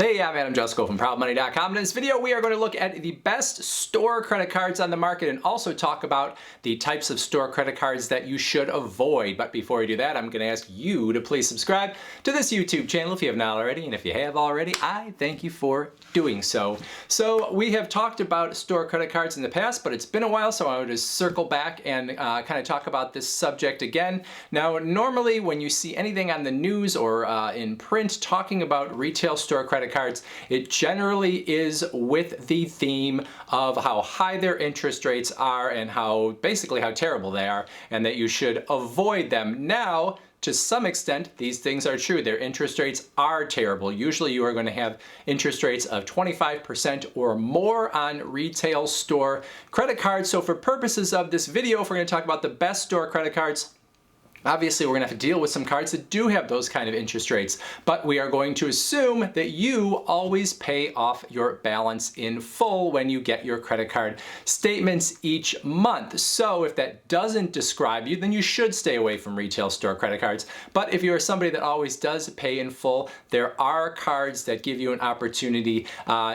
Hey, I'm Jusko from ProudMoney.com. In this video, we are going to look at the best store credit cards on the market and also talk about the types of store credit cards that you should avoid. But before we do that, I'm going to ask you to please subscribe to this YouTube channel if you have not already. And if you have already, I thank you for doing so. So we have talked about store credit cards in the past, but it's been a while, so I want to circle back and kind of talk about this subject again. Now, normally when you see anything on the news or in print talking about retail store credit cards, it generally is with the theme of how high their interest rates are and basically how terrible they are, and that you should avoid them. Now, to some extent, these things are true. Their interest rates are terrible. Usually you are going to have interest rates of 25% or more on retail store credit cards. So for purposes of this video, if we're going to talk about the best store credit cards, obviously, we're going to have to deal with some cards that do have those kind of interest rates, but we are going to assume that you always pay off your balance in full when you get your credit card statements each month. So if that doesn't describe you, then you should stay away from retail store credit cards. But if you are somebody that always does pay in full, there are cards that give you an opportunity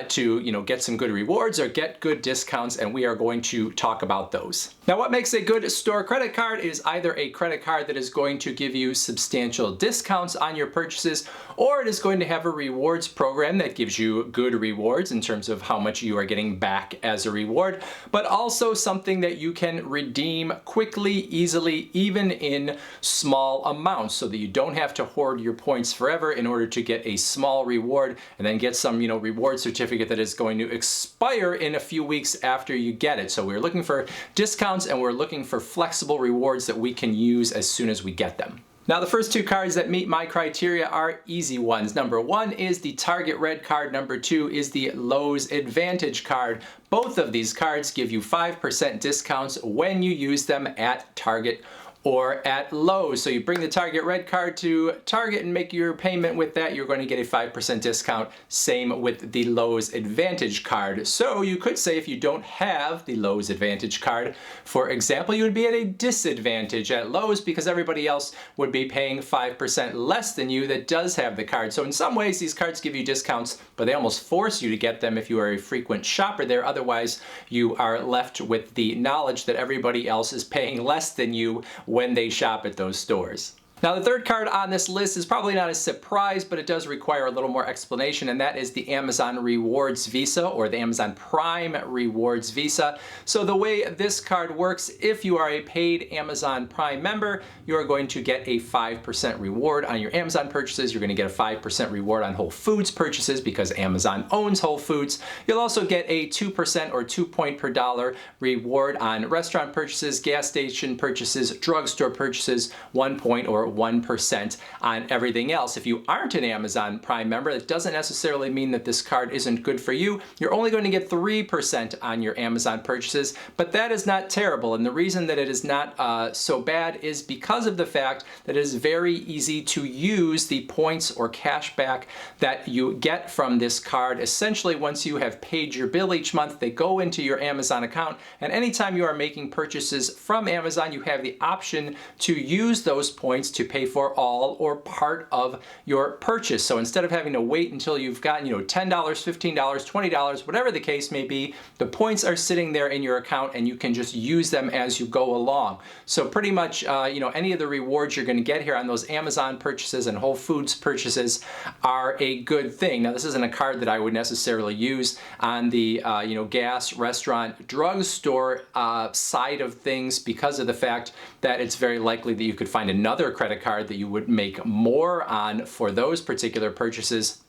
to get some good rewards or get good discounts, and we are going to talk about those. Now, what makes a good store credit card is either a credit card that is going to give you substantial discounts on your purchases, or it is going to have a rewards program that gives you good rewards in terms of how much you are getting back as a reward, but also something that you can redeem quickly, easily, even in small amounts, so that you don't have to hoard your points forever in order to get a small reward and then get some reward certificate that is going to expire in a few weeks after you get it. So we're looking for discounts and we're looking for flexible rewards that we can use as soon as we get them. Now, the first two cards that meet my criteria are easy ones. Number one is the Target Red card. Number two is the Lowe's Advantage card. Both of these cards give you 5% discounts when you use them at Target or at Lowe's. So you bring the Target Red card to Target and make your payment with that, you're going to get a 5% discount. Same with the Lowe's Advantage card. So you could say if you don't have the Lowe's Advantage card, for example, you would be at a disadvantage at Lowe's because everybody else would be paying 5% less than you that does have the card. So in some ways, these cards give you discounts, but they almost force you to get them if you are a frequent shopper there. Otherwise, you are left with the knowledge that everybody else is paying less than you when they shop at those stores. Now, the third card on this list is probably not a surprise, but it does require a little more explanation, and that is the Amazon Rewards Visa, or the Amazon Prime Rewards Visa. So the way this card works, if you are a paid Amazon Prime member, you are going to get a 5% reward on your Amazon purchases. You're going to get a 5% reward on Whole Foods purchases because Amazon owns Whole Foods. You'll also get a 2% or 2 point per dollar reward on restaurant purchases, gas station purchases, drugstore purchases, 1 point or 1% on everything else. If you aren't an Amazon Prime member, that doesn't necessarily mean that this card isn't good for you. You're only going to get 3% on your Amazon purchases, but that is not terrible. And the reason that it is not so bad is because of the fact that it is very easy to use the points or cash back that you get from this card. Essentially, once you have paid your bill each month, they go into your Amazon account, and anytime you are making purchases from Amazon, you have the option to use those points to pay for all or part of your purchase. So instead of having to wait until you've gotten, $10, $15, $20, whatever the case may be, the points are sitting there in your account and you can just use them as you go along. So pretty much, any of the rewards you're going to get here on those Amazon purchases and Whole Foods purchases are a good thing. Now, this isn't a card that I would necessarily use on the, gas, restaurant, drugstore side of things because of the fact that it's very likely that you could find another credit card that you would make more on for those particular purchases.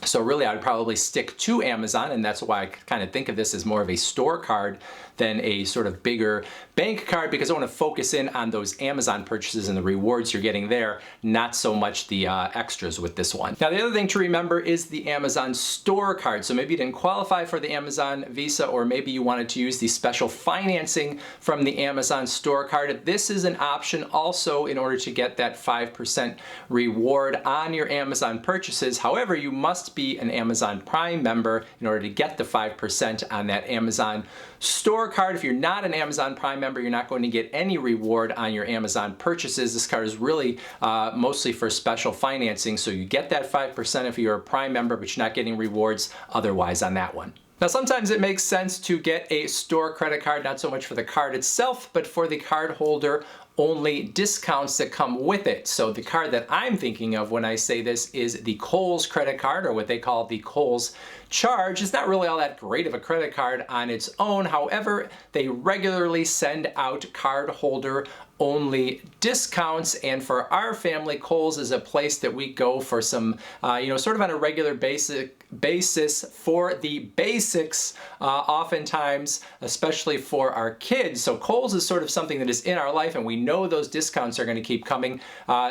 So really, I would probably stick to Amazon, and that's why I kind of think of this as more of a store card than a sort of bigger bank card, because I want to focus in on those Amazon purchases and the rewards you're getting there, not so much the extras with this one. Now, the other thing to remember is the Amazon store card. So maybe you didn't qualify for the Amazon Visa, or maybe you wanted to use the special financing from the Amazon store card. This is an option also in order to get that 5% reward on your Amazon purchases. However, you must must be an Amazon Prime member in order to get the 5% on that Amazon store card. If you're not an Amazon Prime member, you're not going to get any reward on your Amazon purchases. This card is really mostly for special financing, so you get that 5% if you're a Prime member, but you're not getting rewards otherwise on that one. Now, sometimes it makes sense to get a store credit card, not so much for the card itself, but for the card holder only discounts that come with it. So the card that I'm thinking of when I say this is the Kohls credit card, or what they call the Kohls Charge. It's not really all that great of a credit card on its own. However, they regularly send out card holder only discounts, and for our family, Kohls is a place that we go for some, sort of on a regular basis for the basics, oftentimes, especially for our kids. So Kohls is sort of something that is in our life, and we know those discounts are going to keep coming.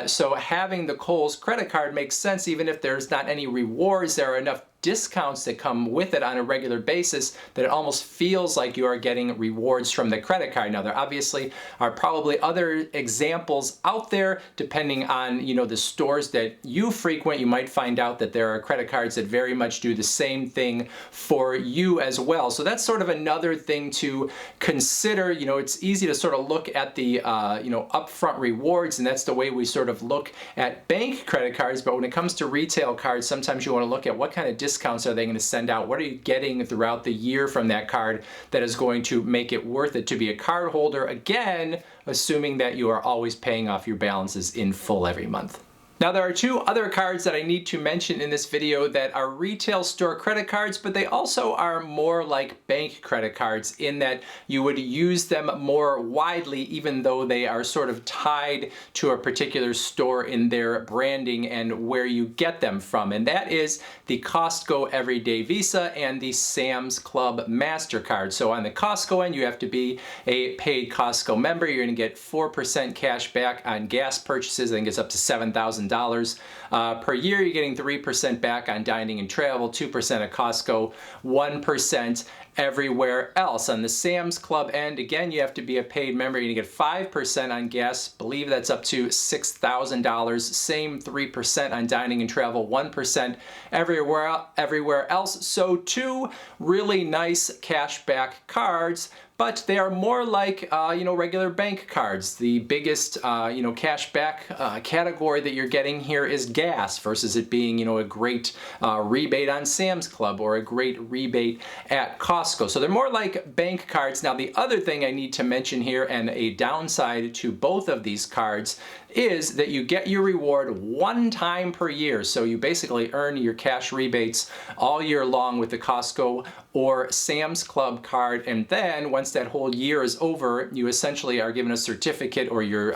So having the Kohls credit card makes sense, even if there's not any rewards. There are enough discounts that come with it on a regular basis that it almost feels like you are getting rewards from the credit card. Now, there obviously are probably other examples out there depending on the stores that you frequent. You might find out that there are credit cards that very much do the same thing for you as well. So that's sort of another thing to consider. It's easy to sort of look at the upfront rewards, and that's the way we sort of look at bank credit cards. But when it comes to retail cards, sometimes you want to look at what kind of discounts are they going to send out? What are you getting throughout the year from that card that is going to make it worth it to be a card holder? Again, assuming that you are always paying off your balances in full every month. Now, there are two other cards that I need to mention in this video that are retail store credit cards, but they also are more like bank credit cards in that you would use them more widely, even though they are sort of tied to a particular store in their branding and where you get them from. And that is the Costco Everyday Visa and the Sam's Club MasterCard. So on the Costco end, you have to be a paid Costco member. You're going to get 4% cash back on gas purchases. I think it's up to $7,000 per year. You're getting 3% back on dining and travel, 2% at Costco, 1% everywhere else. On the Sam's Club end, again, you have to be a paid member. You're gonna get 5% on gas. I believe that's up to $6,000. Same 3% on dining and travel, 1% everywhere else. So two really nice cashback cards, but they are more like, regular bank cards. The biggest, cashback category that you're getting here is gas versus it being, a great rebate on Sam's Club or a great rebate at Costco. So they're more like bank cards. Now, the other thing I need to mention here, and a downside to both of these cards, is that you get your reward one time per year. So you basically earn your cash rebates all year long with the Costco or Sam's Club card, and then once that whole year is over, you essentially are given a certificate, or you're,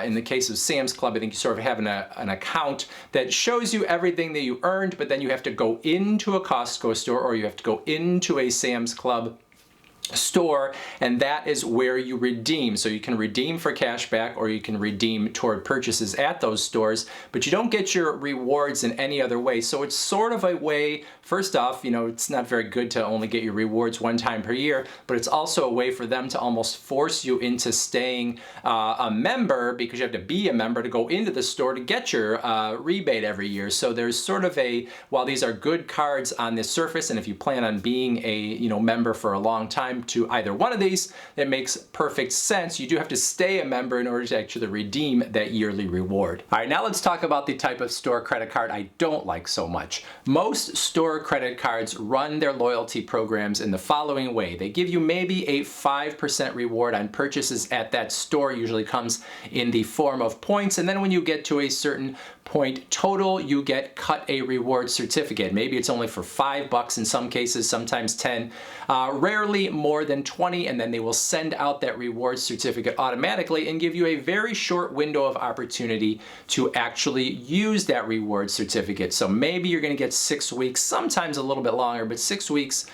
in the case of Sam's Club, I think you sort of have an account that shows you everything that you earned, but then you have to go into a Costco store or you have to go into a Sam's Club store, and that is where you redeem. So you can redeem for cash back or you can redeem toward purchases at those stores, but you don't get your rewards in any other way. So it's sort of a way, first off, it's not very good to only get your rewards one time per year, but it's also a way for them to almost force you into staying a member, because you have to be a member to go into the store to get your rebate every year. So there's sort of while these are good cards on the surface, and if you plan on being a member for a long time to either one of these, it makes perfect sense. You do have to stay a member in order to actually redeem that yearly reward. All right, now let's talk about the type of store credit card I don't like so much. Most store credit cards run their loyalty programs in the following way. They give you maybe a 5% reward on purchases at that store, usually comes in the form of points, and then when you get to a certain point total, you get cut a reward certificate. Maybe it's only for $5 in some cases, sometimes 10, rarely more than 20, and then they will send out that reward certificate automatically and give you a very short window of opportunity to actually use that reward certificate. So maybe you're going to get 6 weeks, sometimes a little bit longer, but 6 weeks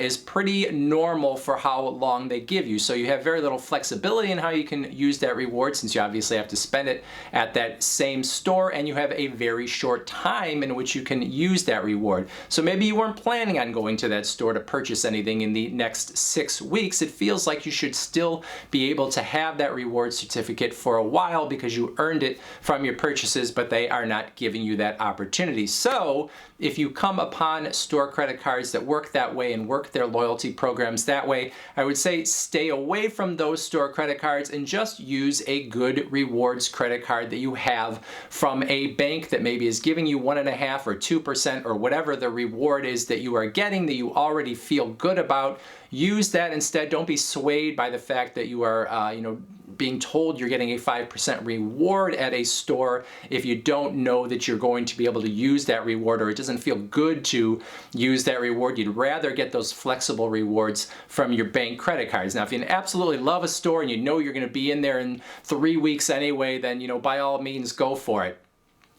is pretty normal for how long they give you. So you have very little flexibility in how you can use that reward, since you obviously have to spend it at that same store, and you have a very short time in which you can use that reward. So maybe you weren't planning on going to that store to purchase anything in the next 6 weeks. It feels like you should still be able to have that reward certificate for a while because you earned it from your purchases, but they are not giving you that opportunity. So if you come upon store credit cards that work that way and work their loyalty programs that way, I would say stay away from those store credit cards and just use a good rewards credit card that you have from a bank that maybe is giving you 1.5% or 2% or whatever the reward is that you are getting that you already feel good about. Use that instead. Don't be swayed by the fact that you are, being told you're getting a 5% reward at a store if you don't know that you're going to be able to use that reward, or it doesn't feel good to use that reward. You'd rather get those flexible rewards from your bank credit cards. Now, if you absolutely love a store and you know you're going to be in there in 3 weeks anyway, then, by all means, go for it.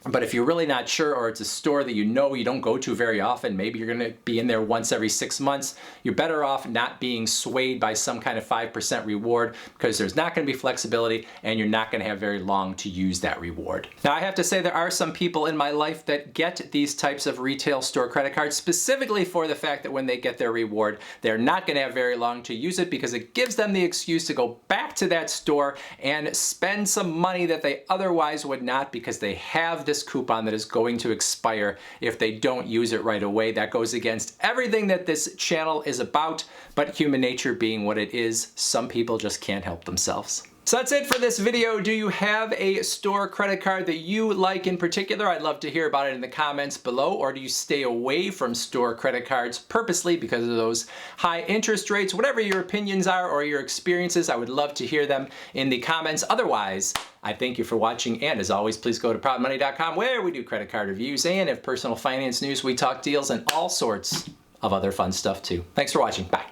But if you're really not sure, or it's a store that you don't go to very often, maybe you're going to be in there once every 6 months, you're better off not being swayed by some kind of 5% reward, because there's not going to be flexibility and you're not going to have very long to use that reward. Now, I have to say there are some people in my life that get these types of retail store credit cards specifically for the fact that when they get their reward, they're not going to have very long to use it, because it gives them the excuse to go back to that store and spend some money that they otherwise would not, because they have this coupon that is going to expire if they don't use it right away. That goes against everything that this channel is about, but human nature being what it is, some people just can't help themselves. So that's it for this video. Do you have a store credit card that you like in particular? I'd love to hear about it in the comments below. Or do you stay away from store credit cards purposely because of those high interest rates? Whatever your opinions are or your experiences, I would love to hear them in the comments. Otherwise, I thank you for watching, and as always, please go to proudmoney.com, where we do credit card reviews and if personal finance news, we talk deals and all sorts of other fun stuff too. Thanks for watching. Bye.